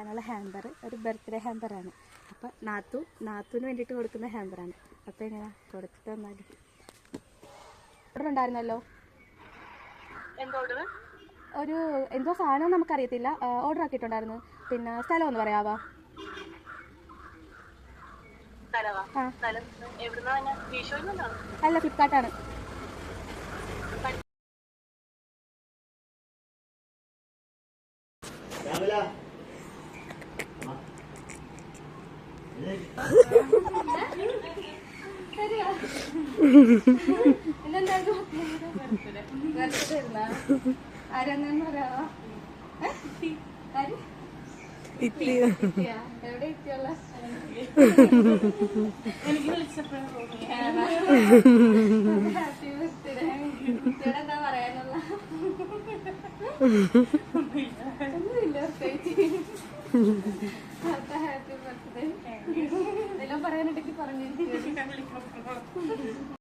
അതിനുള്ള ഹാമ്പർ ഒരു ബർത്ത്ഡേ ഹാമ്പറാണ്. അപ്പം നാത്തൂന് വേണ്ടിയിട്ട് കൊടുക്കുന്ന ഹാമ്പറാണ്. അപ്പം എങ്ങനെ കൊടുത്തിട്ട് വന്നാൽ ഓർഡർ ഉണ്ടായിരുന്നല്ലോ, ഒരു എന്തോ സാധനം നമുക്കറിയത്തില്ല, ഓർഡർ ആക്കിയിട്ടുണ്ടായിരുന്നു. പിന്നെ സ്ഥലം ഒന്ന് പറയാവാ? അല്ല, ഫ്ലിപ്കാർട്ടാണ്. ആരെന്നു പറയാവാ? എവിടെ എത്തിയുള്ള ഹാപ്പി ബർത്ത്ഡേ. എന്താ പറയാനുള്ള? ഒന്നുമില്ല പ്രത്യേകിച്ച്. Happy birthday. എല്ലാം പറയാനുണ്ടെങ്കിൽ പറഞ്ഞിരിക്കും.